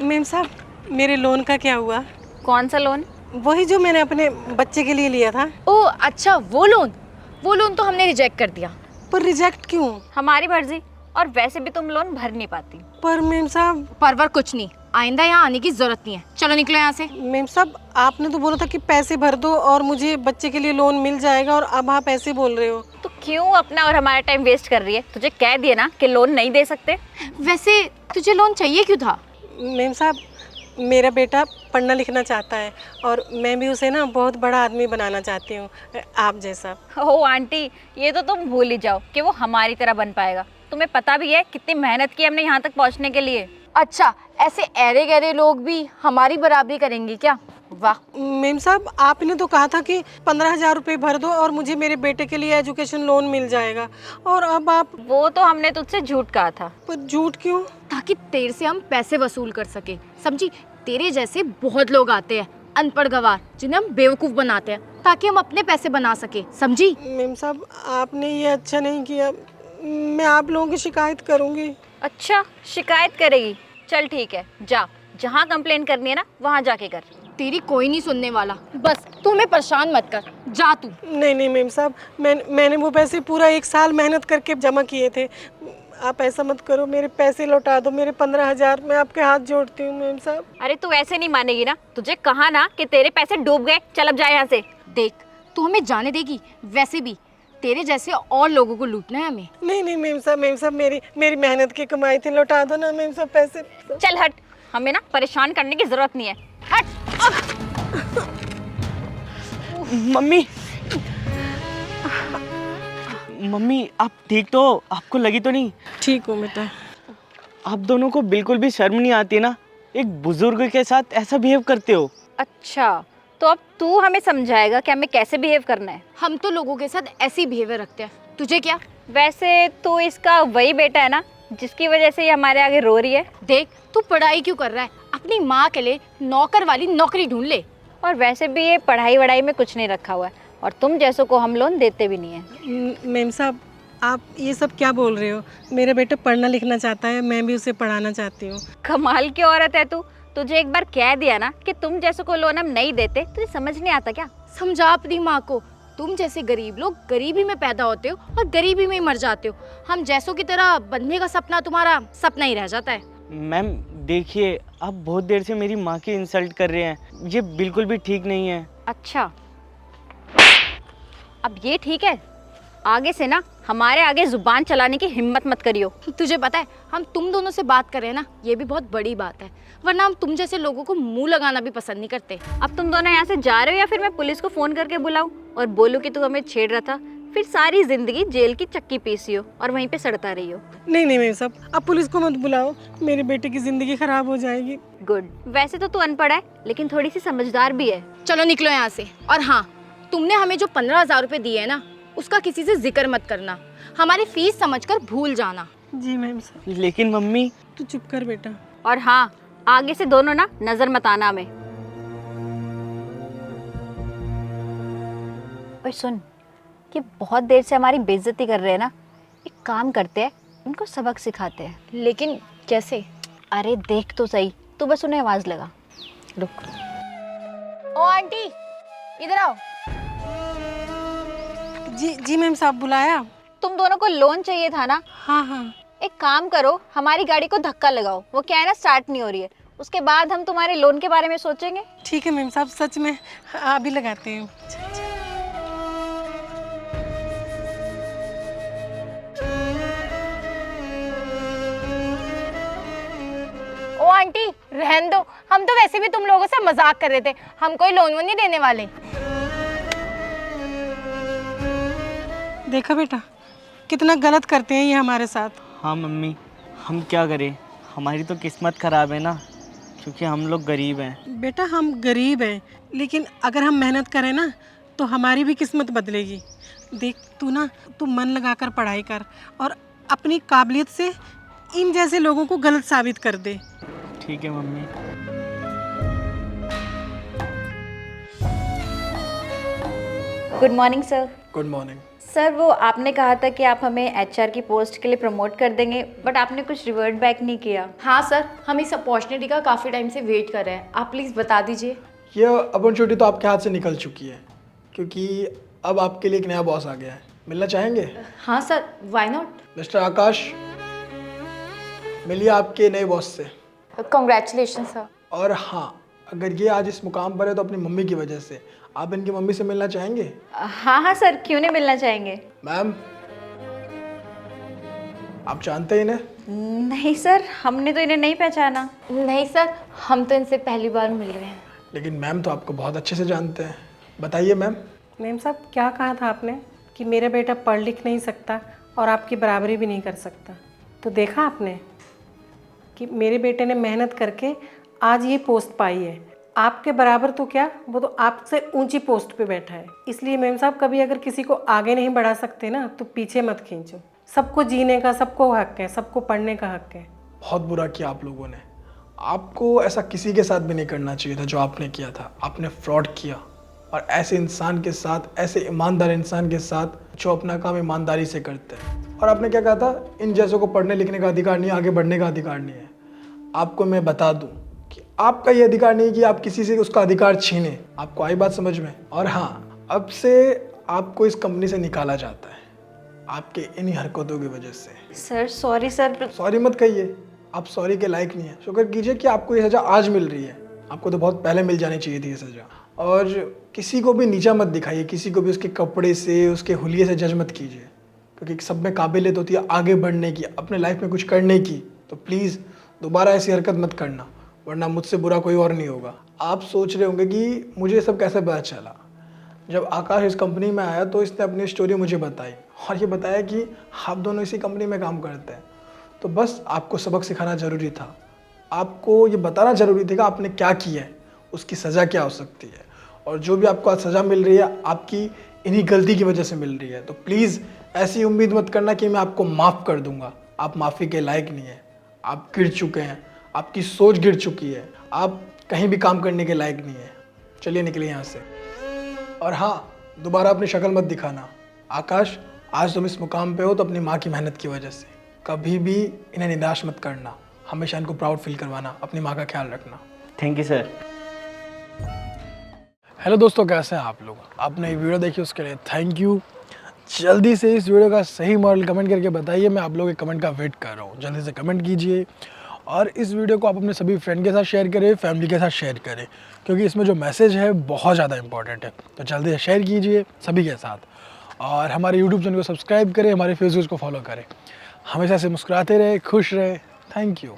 Ma'am साहब मेरे loan का क्या हुआ? कौन सा लोन? वही जो मैंने अपने बच्चे के लिए लिया था। ओह अच्छा, वो लोन तो हमने रिजेक्ट कर दिया। पर रिजेक्ट क्यों? हमारी मर्जी, और वैसे भी तुम लोन भर नहीं पाती। पर मैम साहब। परवर कुछ नहीं, आइंदा यहाँ आने की जरूरत नहीं है। चलो निकलो यहाँ से। मैम साहब आपने तो बोला था कि पैसे भर दो और मुझे बच्चे के लिए लोन मिल जाएगा, और अब आप ऐसे बोल रहे हो। तो क्यों अपना और हमारा टाइम वेस्ट कर रही है? तुझे कह दिया ना कि लोन नहीं दे सकते। वैसे तुझे लोन चाहिए क्यों था? मैम साहब मेरा बेटा पढ़ना लिखना चाहता है और मैं भी उसे ना बहुत बड़ा आदमी बनाना चाहती हूँ, आप जैसा। ओह आंटी, ये तो तुम भूल ही जाओ कि वो हमारी तरह बन पाएगा। तुम्हें पता भी है कितनी मेहनत की हमने यहाँ तक पहुँचने के लिए। अच्छा, ऐसे ऐरे गहरे लोग भी हमारी बराबरी करेंगे क्या? वाह। मैम साहब आपने तो कहा था कि 15,000 रुपये भर दो और मुझे मेरे बेटे के लिए एजुकेशन लोन मिल जाएगा, और अब आप। वो तो हमने तुझसे झूठ कहा था। पर झूठ क्यों? ताकि तेरे से हम पैसे वसूल कर सके, समझी? तेरे जैसे बहुत लोग आते हैं अनपढ़ गवार, जिन्हें हम बेवकूफ बनाते हैं ताकि हम अपने पैसे बना सके, समझी? मैम साहब आपने ये अच्छा नहीं किया, मैं आप लोगों की शिकायत करूंगी। अच्छा, शिकायत करेगी? चल ठीक है, जा, जहाँ कंप्लेन करनी है ना वहाँ जाके कर। तेरी कोई नहीं सुनने वाला, बस तू हमें परेशान मत कर, जा तू। नहीं मैम साहब, मैंने वो पैसे पूरा 1 साल मेहनत करके जमा किए थे। आप ऐसा मत करो, मेरे पैसे लौटा दो, मेरे 15,000, मैं आपके हाथ जोड़ती हूँ मैम साहब। अरे तू ऐसे नहीं मानेगी ना, तुझे कहा ना कि तेरे पैसे डूब गए। चल अब जा यहाँ से। देख, तू हमें जाने देगी? वैसे भी तेरे जैसे और लोगों को लूटना है हमें। नहीं मैम साहब मेरी मेहनत की कमाई थी, लौटा दो ना मैम साहब पैसे। चल हट, हमें ना परेशान करने की जरूरत नहीं है, हट। मम्मी आप ठीक तो हो? आपको लगी तो नहीं? ठीक हूँ बेटा। आप दोनों को बिल्कुल भी शर्म नहीं आती ना, एक बुजुर्ग के साथ ऐसा बिहेव करते हो? अच्छा, तो अब तू हमें समझाएगा कि हमें कैसे बिहेव करना है? हम तो लोगों के साथ ऐसे ही बिहेवियर रखते हैं, तुझे क्या? वैसे तो इसका वही बेटा है ना जिसकी वजह से ये हमारे आगे रो रही है। देख, तू पढ़ाई क्यों कर रहा है? अपनी माँ के लिए नौकर वाली नौकरी ढूंढ ले। और वैसे भी ये पढ़ाई वढ़ाई में कुछ नहीं रखा हुआ है, और तुम जैसों को हम लोन देते भी नहीं है। मैम साहब आप ये सब क्या बोल रहे हो? मेरा बेटा पढ़ना लिखना चाहता है, मैं भी उसे पढ़ाना चाहती हूँ। कमाल की औरत है तू। तुझे एक बार कह दिया ना कि तुम जैसों को लोन हम नहीं देते, तुझे समझ नहीं आता क्या? समझा अपनी माँ को। तुम जैसे गरीब लोग गरीबी में पैदा होते हो और गरीबी में ही मर जाते हो। हम जैसों की तरह बनने का सपना तुम्हारा सपना ही रह जाता है। मैम देखिए, आप बहुत देर से मेरी माँ की इंसल्ट कर रहे हैं, ये बिल्कुल भी ठीक नहीं है। अच्छा, अब ये ठीक है? आगे से ना हमारे आगे जुबान चलाने की हिम्मत मत करियो। तुझे पता है हम तुम दोनों से बात कर रहे हैं ना, ये भी बहुत बड़ी बात है, वरना हम तुम जैसे लोगों को मुंह लगाना भी पसंद नहीं करते। अब तुम दोनों यहाँ से जा रहे हो या फिर मैं पुलिस को फोन करके बुलाऊं और बोलूं कि तू हमें छेड़ रहा था, फिर सारी जिंदगी जेल की चक्की पीसी हो और वहीं पे सड़ता रही हो। नहीं मैम साहब आप पुलिस को मत बुलाओ, मेरे बेटे की जिंदगी खराब हो जाएगी। गुड। वैसे तो तू अनपढ़ है लेकिन थोड़ी सी समझदार भी है। चलो निकलो यहाँ से। और हाँ, तुमने हमें जो 15,000 रुपए दिए है ना, उसका किसी से जिक्र मत करना, हमारी फीस समझकर भूल जाना। जी मैम साहब। लेकिन मम्मी। तू चुप कर बेटा। और हाँ, आगे से दोनों ना नजर मत आना हमें। और सुन, कि बहुत देर से हमारी बेइज्जती कर रहे हैं ना, एक काम करते हैं, इनको सबक सिखाते हैं। लेकिन कैसे? अरे देख तो सही, तू बस उन्हें आवाज लगा। रुक। ओ आंटी, इधर आओ। जी मैम साहब बुलाया? तुम दोनों को लोन चाहिए था ना? हाँ। एक काम करो, हमारी गाड़ी को धक्का लगाओ, वो क्या है ना स्टार्ट नहीं हो रही है, उसके बाद हम तुम्हारे लोन के बारे में सोचेंगे। ठीक है मैम साहब, सच में अभी लगाते हैं। ओ आंटी रहन दो, हम तो वैसे भी तुम लोगों से मजाक कर रहे थे, हम कोई लोन वोन नहीं देने वाले। देखा बेटा कितना गलत करते हैं ये हमारे साथ। हाँ मम्मी, हम क्या करें, हमारी तो किस्मत खराब है ना, क्योंकि हम लोग गरीब हैं। बेटा हम गरीब हैं, लेकिन अगर हम मेहनत करें ना तो हमारी भी किस्मत बदलेगी। देख तू मन लगाकर पढ़ाई कर और अपनी काबिलियत से इन जैसे लोगों को गलत साबित कर दे। ठीक है mummy. Good morning sir. Good morning. Sir वो आपने कहा था कि आप हमें एचआर की पोस्ट के लिए प्रमोट कर देंगे, बट आपने कुछ रिवर्ट बैक नहीं किया। हाँ सर, हम इस अपॉर्चुनिटी का काफ़ी टाइम से वेट कर रहे हैं, आप प्लीज़ बता दीजिए। ये अपॉर्चुनिटी तो आपके हाथ से निकल चुकी है, क्योंकि अब आपके लिए एक नया बॉस आ गया है। मिलना चाहेंगे? हाँ सर, वाई नॉट। मिस्टर आकाश, मिलिए आपके नए बॉस से। Congratulation sir. और हाँ, अगर ये आज इस मुकाम पर है तो अपनी मम्मी की वजह से। आप इनकी मम्मी से मिलना चाहेंगे? हाँ हाँ सर, क्यों नहीं मिलना चाहेंगे। मैम, आप जानते हैं इन्हें? नहीं सर, हमने तो इन्हें नहीं पहचाना। नहीं सर, हम तो इनसे पहली बार मिल रहे हैं। लेकिन मैम तो आपको बहुत अच्छे से जानते हैं। बताइए मैम। मैम साहब, क्या कहा था आपने कि मेरा बेटा पढ़ लिख नहीं सकता और आपकी बराबरी भी नहीं कर सकता? तो देखा आपने कि मेरे बेटे ने मेहनत करके आज ये पोस्ट पाई है। आपके बराबर तो क्या, वो तो आपसे ऊंची पोस्ट पे बैठा है। इसलिए मैम साहब, कभी अगर किसी को आगे नहीं बढ़ा सकते ना तो पीछे मत खींचो। सबको जीने का, सबको हक है, सबको पढ़ने का हक है। बहुत बुरा किया आप लोगों ने। आपको ऐसा किसी के साथ भी नहीं करना चाहिए था जो आपने किया था। आपने फ्रॉड किया, और ऐसे इंसान के साथ, ऐसे ईमानदार इंसान के साथ जो अपना काम ईमानदारी से करते हैं। और आपने क्या कहा था? इन जैसों को पढ़ने लिखने का अधिकार नहीं, आगे बढ़ने का अधिकार नहीं है। आपको मैं बता दूं कि आपका ये अधिकार नहीं कि आप किसी से उसका अधिकार छीने। आपको आई बात समझ में? और हाँ, अब से आपको इस कंपनी से निकाला जाता है, आपके इन्हीं हरकतों की वजह से। Sir sorry sir. सॉरी मत कहिए, आप सॉरी के लायक नहीं है। शुक्र कीजिए कि आपको ये सज़ा आज मिल रही है। आपको तो बहुत पहले मिल जानी चाहिए थी ये सज़ा। और किसी को भी नीचा मत दिखाइए, किसी को भी उसके कपड़े से, उसके हुलिये से जज मत कीजिए, क्योंकि सब में काबिलियत होती है आगे बढ़ने की, अपने लाइफ में कुछ करने की। तो प्लीज़ दोबारा ऐसी हरकत मत करना, वरना मुझसे बुरा कोई और नहीं होगा। आप सोच रहे होंगे कि मुझे ये सब कैसे पता चला। जब आकाश इस कंपनी में आया तो इसने अपनी स्टोरी मुझे बताई, और ये बताया कि आप दोनों इसी कंपनी में काम करते हैं। तो बस आपको सबक सिखाना ज़रूरी था, आपको ये बताना ज़रूरी था कि आपने क्या किया है, उसकी सज़ा क्या हो सकती है। और जो भी आपको आज सज़ा मिल रही है, आपकी इन्हीं गलती की वजह से मिल रही है। तो प्लीज़ ऐसी उम्मीद मत करना कि मैं आपको माफ़ कर दूंगा। आप माफ़ी के लायक नहीं है, आप गिर चुके हैं, आपकी सोच गिर चुकी है, आप कहीं भी काम करने के लायक नहीं है। चलिए निकलिए यहाँ से। और हाँ, दोबारा अपनी शक्ल मत दिखाना। आकाश, आज तुम इस मुकाम पे हो तो अपनी माँ की मेहनत की वजह से। कभी भी इन्हें निराश मत करना, हमेशा इनको प्राउड फील करवाना, अपनी माँ का ख्याल रखना। Thank you sir. हेलो दोस्तों, कैसे हैं आप लोग? आपने ये वीडियो देखी उसके लिए थैंक यू। जल्दी से इस वीडियो का सही मॉडल कमेंट करके बताइए, मैं आप लोगों के कमेंट का वेट कर रहा हूँ। जल्दी से कमेंट कीजिए, और इस वीडियो को आप अपने सभी फ्रेंड के साथ शेयर करें, फैमिली के साथ शेयर करें, क्योंकि इसमें जो मैसेज है बहुत ज़्यादा इंपॉर्टेंट है। तो जल्दी से शेयर कीजिए सभी के साथ, और हमारे यूट्यूब चैनल को सब्सक्राइब करें, हमारे फेसबुक को फॉलो करें। हमेशा से मुस्कुराते रहे, खुश रहे। Thank you.